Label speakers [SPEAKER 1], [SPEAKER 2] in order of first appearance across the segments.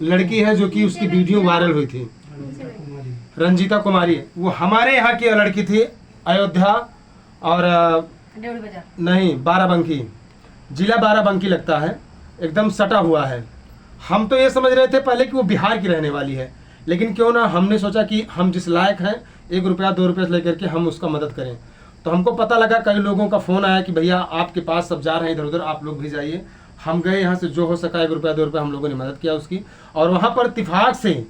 [SPEAKER 1] लड़की है जो कि उसकी वीडियो वायरल हुई थी, रंजीता कुमारी। वो हमारे यहाँ की लड़की थी, अयोध्या और नहीं बाराबंकी, जिला बाराबंकी लगता है, एकदम सटा हुआ है। हम तो ये समझ रहे थे पहले कि वो बिहार की रहने वाली है, लेकिन क्यों ना हमने सोचा कि हम जिस लायक हैं 1 रुपया 2 रुपये से लेकर के हम उसका मदद करें। तो हमको पता लगा, कई लोगों का फ़ोन आया कि भैया आपके पास सब जा रहे हैं इधर उधर, आप लोग भी जाइए। हम गए यहाँ से, जो हो सका 1 रुपया 2 रुपया हम लोगों ने मदद किया उसकी। और वहाँ पर इत्तेफाक से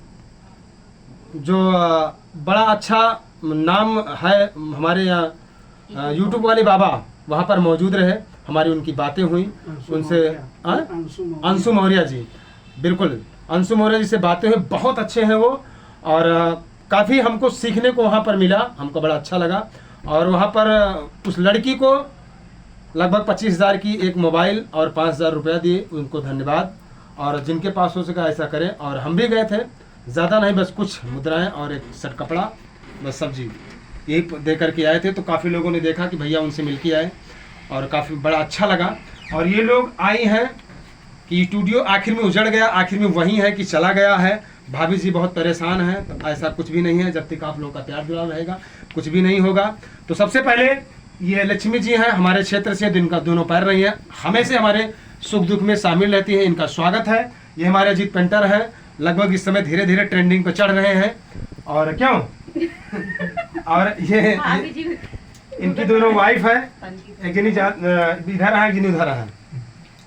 [SPEAKER 1] जो बड़ा अच्छा नाम है हमारे यहाँ यूट्यूब वाले बाबा वहाँ पर मौजूद रहे, हमारी उनकी बातें हुई उनसे। अंशु मौर्य जी, बिल्कुल अंशु मौर्य जी से बातें हुई, बहुत अच्छे हैं वो। और काफ़ी हमको सीखने को वहाँ पर मिला, हमको बड़ा अच्छा लगा। और वहाँ पर उस लड़की को लगभग 25,000 की एक मोबाइल और 5,000 रुपया दिए, उनको धन्यवाद। और जिनके पास हो सका ऐसा करें। और हम भी गए थे, ज़्यादा नहीं, बस कुछ मुद्राएं और एक सेट कपड़ा, बस सब्जी, यही दे करके आए थे। तो काफ़ी लोगों ने देखा कि भैया उनसे मिल के आए और काफ़ी बड़ा अच्छा लगा। और ये लोग आई हैं कि स्टूडियो आखिर में उजड़ गया, आखिर में वही है कि चला गया है। भाभी जी बहुत परेशान हैं, तो ऐसा कुछ भी नहीं है, जब तक आप लोगों का प्यार दुलार रहेगा कुछ भी नहीं होगा। तो सबसे पहले ये लक्ष्मी जी हैं, हमारे क्षेत्र से, दिन का दोनों पैर रही हैं, हमेशा हमारे सुख दुख में शामिल रहती है, इनका स्वागत है। ये हमारे अजीत पेंटर है, लगभग इस समय धीरे धीरे ट्रेंडिंग पर चढ़ रहे हैं। और क्यों और ये इनकी दोनों वाइफ है, एक जनी इधर है, एक जनी उधर है,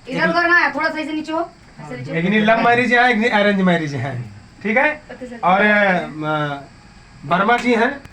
[SPEAKER 2] इधर करना है, थोड़ा सही से नीचे हो,
[SPEAKER 1] एक जनी लव मैरिज है, एक जनी अरेंज मैरिज है, ठीक है। और वर्मा जी हैं,